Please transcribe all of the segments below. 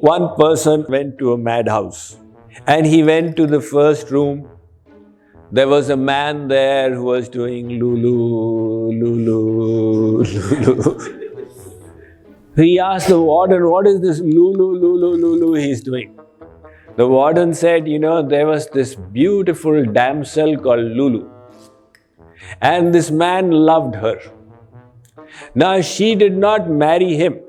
One person went to a madhouse and he went to the first room. There was a man there who was doing lulu, lulu, lulu. He asked the warden, what is this lulu, lulu, lulu he's doing? The warden said, there was this beautiful damsel called Lulu. And this man loved her. Now she did not marry him.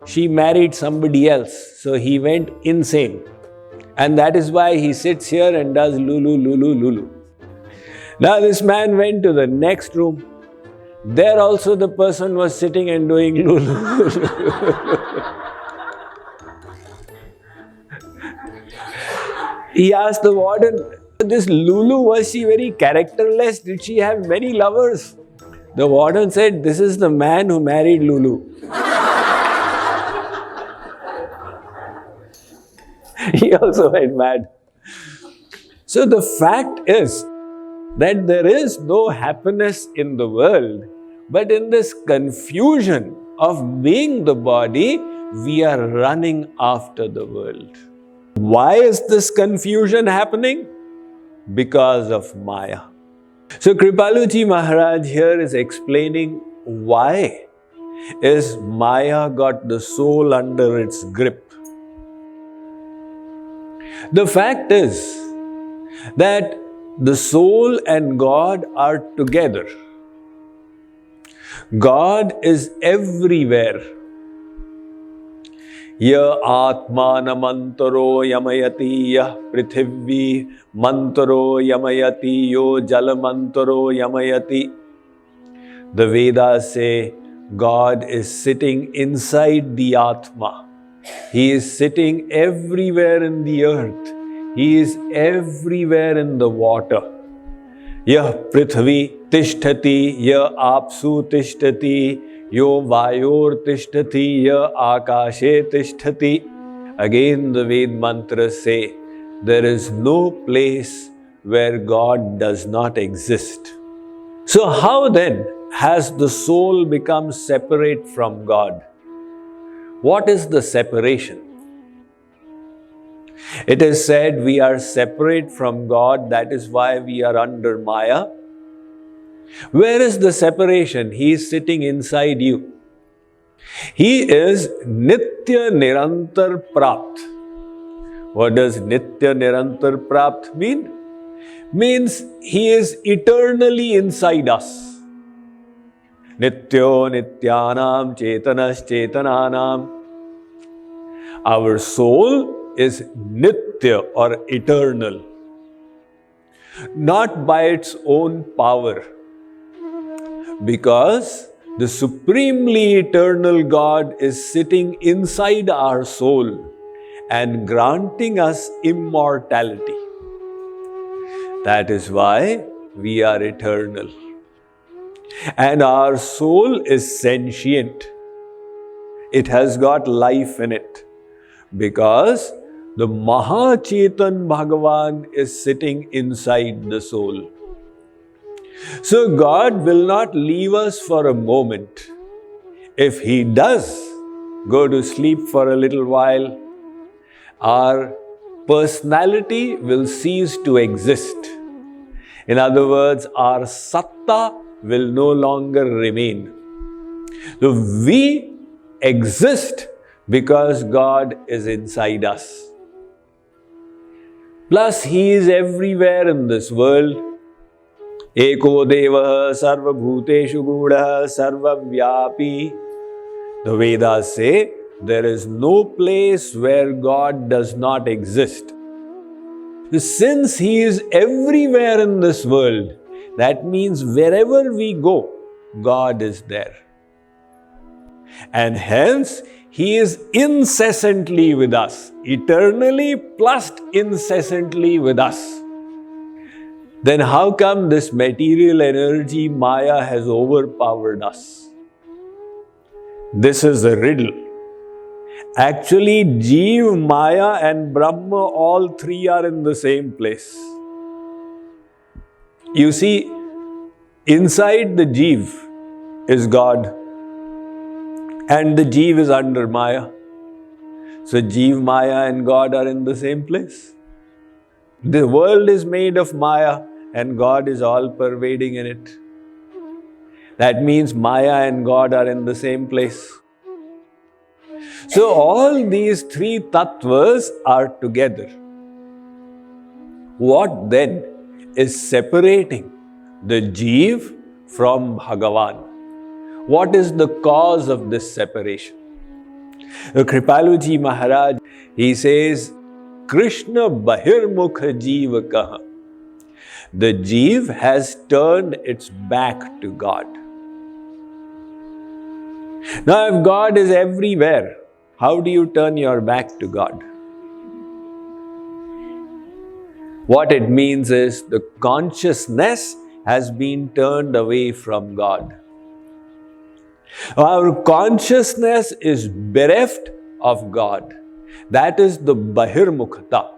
She married somebody else. So he went insane. And that is why he sits here and does lulu, lulu, lulu. Now this man went to the next room. There also the person was sitting and doing lulu. He asked the warden, this Lulu, was she very characterless? Did she have many lovers? The warden said, this is the man who married Lulu. He also went mad. So the fact is that there is no happiness in the world, but in this confusion of being the body, we are running after the world. Why is this confusion happening? Because of Māyā. So Kripaluji Maharaj here is explaining why is Māyā got the soul under its grip. The fact is that the soul and God are together. God is everywhere. Ya atmanamantaro yamayati yah prithivvi mantaro yamayati yo jalamantaro yamayati. The Vedas say God is sitting inside the Atma. He is sitting everywhere in the earth. He is everywhere in the water. Yah prithvi tishtati, yah apsu tishtati, yo vayor tishtati, ya akashe tishtati. Again the Ved mantras say, there is no place where God does not exist. So how then has the soul become separate from God? What is the separation? It is said we are separate from God, that is why we are under Māyā. Where is the separation? He is sitting inside you. He is Nitya Nirantar Prapt. What does Nitya Nirantar Prapt mean? Means He is eternally inside us. Nityo Nityanam Chetanas Chetananam. Our soul is Nitya or eternal. Not by its own power. Because the supremely eternal God is sitting inside our soul and granting us immortality. That is why we are eternal. And our soul is sentient. It has got life in it. Because the Mahachetan Bhagavan is sitting inside the soul. So God will not leave us for a moment. If He does go to sleep for a little while, our personality will cease to exist. In other words, our satta will no longer remain. So we exist because God is inside us. Plus, He is everywhere in this world. Eko Devaha Sarva Bhuteshu Gudaha Sarva Vyapi. The Vedas say there is no place where God does not exist. Since He is everywhere in this world, that means wherever we go, God is there. And hence, He is incessantly with us, eternally plus incessantly with us. Then how come this material energy, Māyā, has overpowered us? This is a riddle. Actually, Jeev, Māyā and Brahma, all three are in the same place. You see, inside the Jeev is God and the Jeev is under Māyā. So Jeev, Maya and God are in the same place. The world is made of Maya and God is all pervading in it. That means Maya and God are in the same place. So all these three tattvas are together. What then is separating the Jeev from Bhagavan? What is the cause of this separation? Kripaluji Maharaj, he says, Krishna bahirmukha jeeva kaha. The Jeev has turned its back to God. Now, if God is everywhere, how do you turn your back to God? What it means is the consciousness has been turned away from God. Our consciousness is bereft of God. That is the bahirmukhata.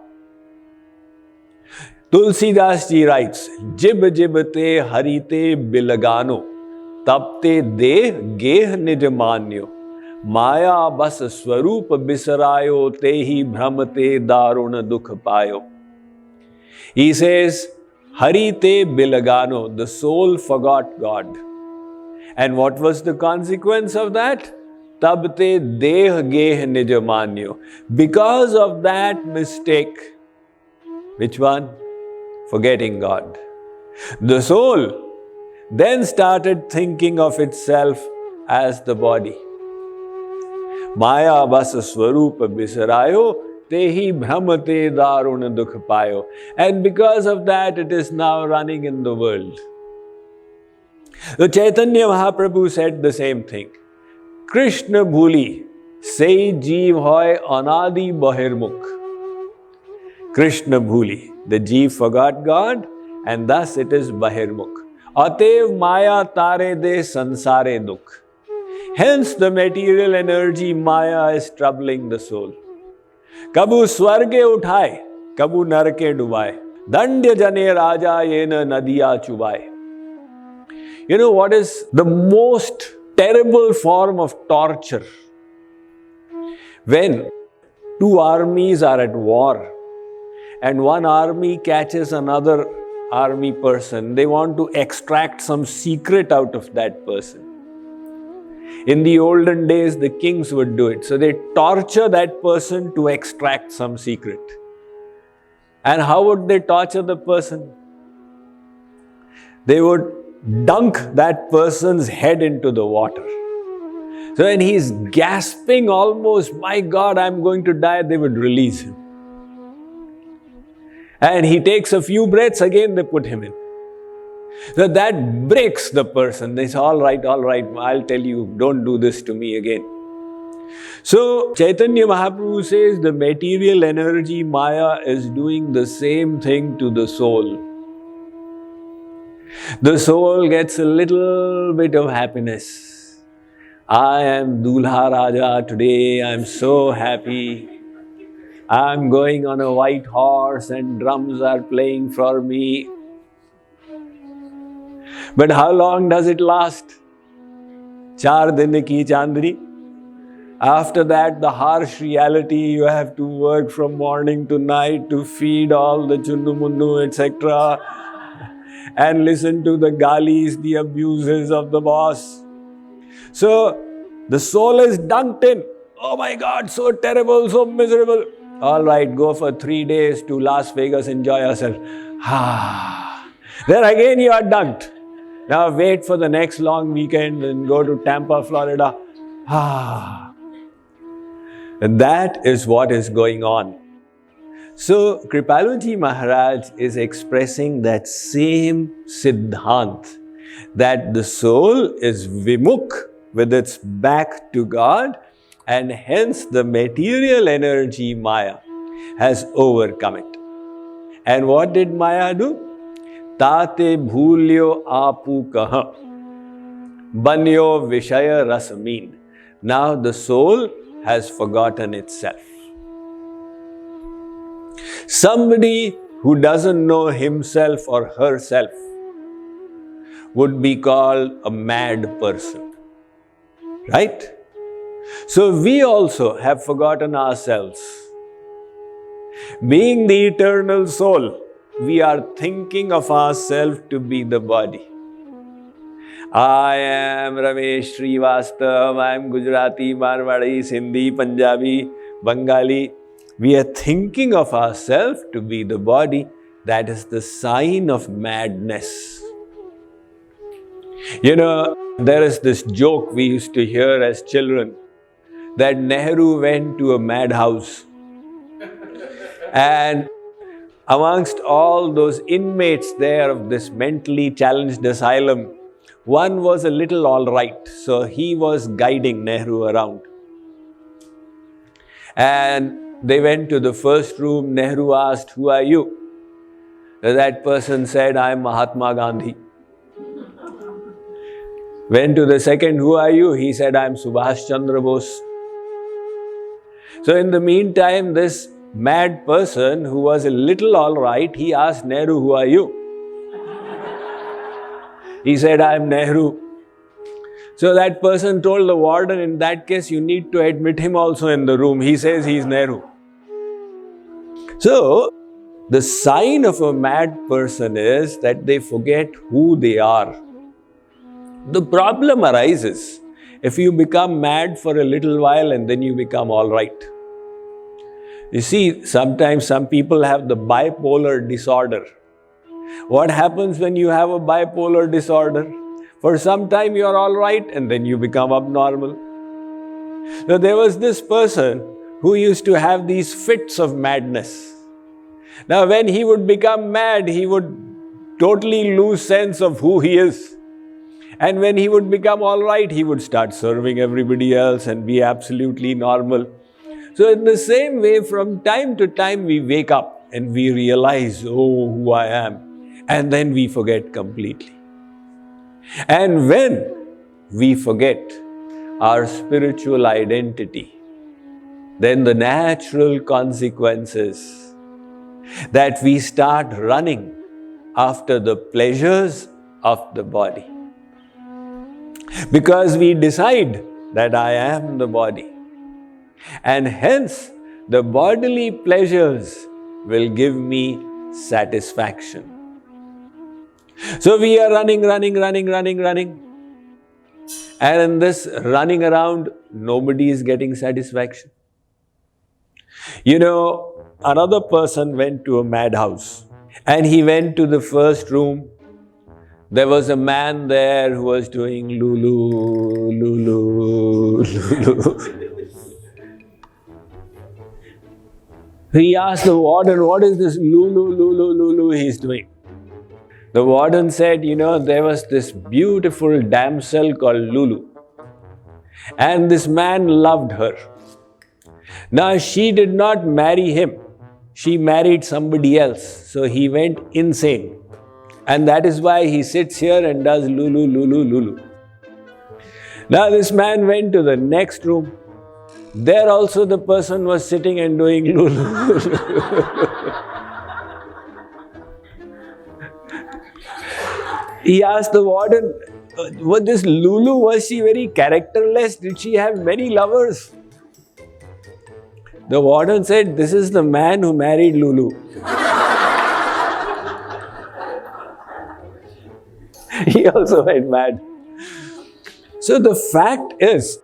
Tulsidas ji writes, Jib jibte harite bilagano, tapte deh geh nijamanyo, Māyā bas swarup bisarayo, tehi bhramate daruna dukh payo. He says, harite bilagano, the soul forgot God. And what was the consequence of that? Tabte deh geh nijamanyo. Because of that mistake, which one? Forgetting God. The soul then started thinking of itself as the body. Māyā bas swarupa bisarayo, tehi bhramate daruna dukh payo. And because of that, it is now running in the world. The Chaitanya Mahaprabhu said the same thing. Krishna bhuli, sei jeev hoy anadi bahirmukh. Krishna bhuli, the jeev forgot God and thus it is bahirmukh. Atev Maya tare de sansare dukh. Hence the material energy Maya is troubling the soul. Kabu swarge uthaye, kabu narke dubaye. Dandya jane raja yena nadiya chubaye. You know what is the most terrible form of torture? When two armies are at war and one army catches another army person, they want to extract some secret out of that person. In the olden days, the kings would do it. So they torture that person to extract some secret. And how would they torture the person? They would dunk that person's head into the water. So when he's gasping almost, my God, I'm going to die, they would release him. And he takes a few breaths, again they put him in. So that breaks the person. They say, all right, I'll tell you, don't do this to me again. So Chaitanya Mahaprabhu says the material energy Maya is doing the same thing to the soul. The soul gets a little bit of happiness. I am Dulha Raja today, I'm so happy. I'm going on a white horse and drums are playing for me. But how long does it last? 4 din ki chandni. After that, the harsh reality, you have to work from morning to night to feed all the chunnu munnu, etc. and listen to the galis, the abuses of the boss. So, the soul is dunked in. Oh my God, so terrible, so miserable. All right, go for 3 days to Las Vegas, enjoy yourself. Then again you are dunked. Now wait for the next long weekend and go to Tampa, Florida. And that is what is going on. So Kripaluji Maharaj is expressing that same siddhant, that the soul is vimukh, with its back to God, and hence the material energy Maya has overcome it. And what did Maya do? Tate bhulyo apu kaha, banyo vishaya rasameen. Now the soul has forgotten itself. Somebody who doesn't know himself or herself would be called a mad person, right? So we also have forgotten ourselves. Being the eternal soul, we are thinking of ourselves to be the body. I am Ramesh Srivastav, I am Gujarati, Marwadi, Sindhi, Punjabi, Bengali. We are thinking of ourselves to be the body. That is the sign of madness. You know, there is this joke we used to hear as children, that Nehru went to a madhouse. And amongst all those inmates there of this mentally challenged asylum, one was a little all right. So he was guiding Nehru around. And they went to the first room. Nehru asked, "Who are you?" That person said, "I am Mahatma Gandhi." Went to the second, "Who are you?" He said, "I am Subhash Chandra Bose." So in the meantime, this mad person who was a little all right, he asked Nehru, "Who are you?" He said, "I am Nehru." So that person told the warden, "In that case, you need to admit him also in the room. He says he is Nehru." So, the sign of a mad person is that they forget who they are. The problem arises if you become mad for a little while and then you become all right. You see, sometimes some people have the bipolar disorder. What happens when you have a bipolar disorder? For some time you are all right and then you become abnormal. Now, there was this person who used to have these fits of madness. Now, when he would become mad, he would totally lose sense of who he is. And when he would become all right, he would start serving everybody else and be absolutely normal. So in the same way, from time to time, we wake up and we realize, "Oh, who I am." And then we forget completely. And when we forget our spiritual identity, then the natural consequence is that we start running after the pleasures of the body. Because we decide that I am the body. And hence, the bodily pleasures will give me satisfaction. So we are running. And in this running around, nobody is getting satisfaction. You know, another person went to a madhouse. And he went to the first room. There was a man there who was doing lulu, lulu, lulu. He asked the warden, "What is this lulu, lulu, lulu he's doing?" The warden said, "You know, there was this beautiful damsel called Lulu. And this man loved her. Now, she did not marry him. She married somebody else. So he went insane. And that is why he sits here and does lulu, lulu, lulu." Now this man went to the next room. There also the person was sitting and doing lulu, lulu. He asked the warden, "What this Lulu, was she very characterless? Did she have many lovers?" The warden said, "This is the man who married Lulu." He also went mad. So the fact is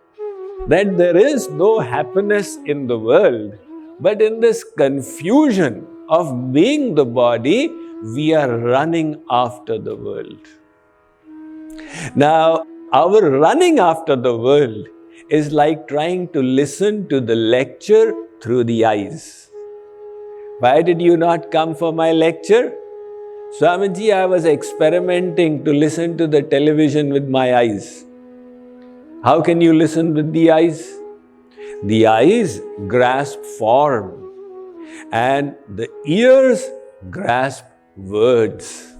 that there is no happiness in the world, but in this confusion of being the body, we are running after the world. Now, our running after the world is like trying to listen to the lecture through the eyes. Why did you not come for my lecture? Swamiji, I was experimenting to listen to the television with my eyes. How can you listen with the eyes? The eyes grasp form and the ears grasp words.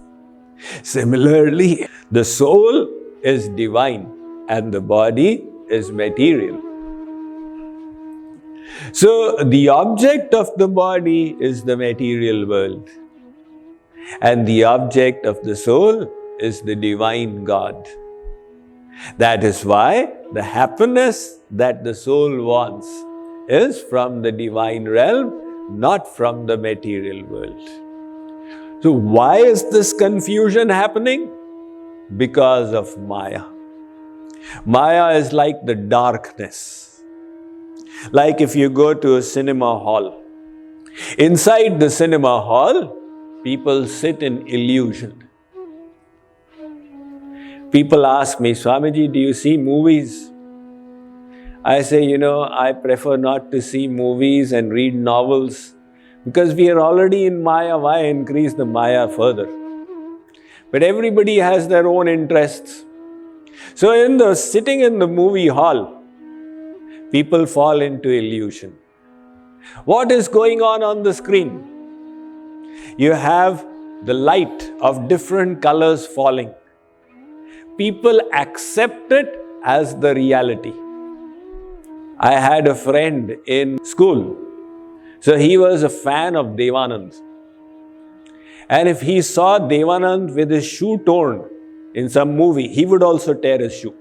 Similarly, the soul is divine and the body is material. So, the object of the body is the material world. And the object of the soul is the divine God. That is why the happiness that the soul wants is from the divine realm, not from the material world. So why is this confusion happening? Because of Māyā. Māyā is like the darkness. Like if you go to a cinema hall. Inside the cinema hall, people sit in illusion. People ask me, Swamiji, do you see movies? I say, I prefer not to see movies and read novels because we are already in Māyā. Why increase the Māyā further? But everybody has their own interests. So sitting in the movie hall, people fall into illusion. What is going on the screen? You have the light of different colors falling. People accept it as the reality. I had a friend in school. So he was a fan of Devanand. And if he saw Devanand with his shoe torn in some movie, he would also tear his shoe.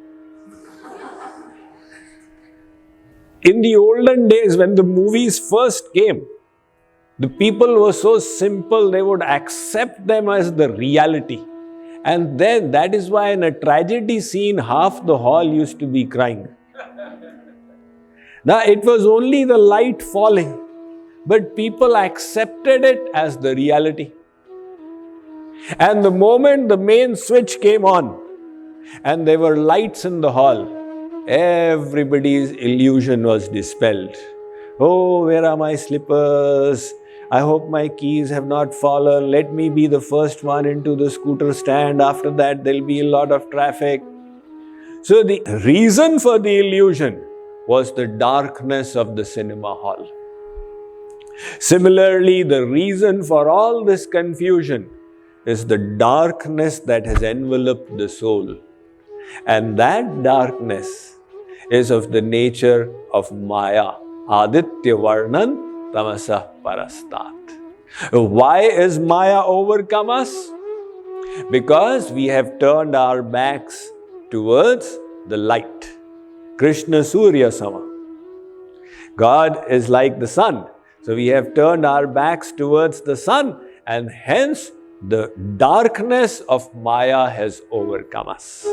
In the olden days, when the movies first came, the people were so simple, they would accept them as the reality. And then that is why in a tragedy scene, half the hall used to be crying. Now it was only the light falling, but people accepted it as the reality. And the moment the main switch came on and there were lights in the hall, everybody's illusion was dispelled. Oh, where are my slippers? I hope my keys have not fallen. Let me be the first one into the scooter stand. After that, there'll be a lot of traffic. So the reason for the illusion was the darkness of the cinema hall. Similarly, the reason for all this confusion is the darkness that has enveloped the soul. And that darkness is of the nature of Māyā. Aditya Varnan Tamasa Parastat. Why is Māyā overcome us? Because we have turned our backs towards the light. Krishna Surya Sama. God is like the sun. So we have turned our backs towards the sun, and hence the darkness of Māyā has overcome us.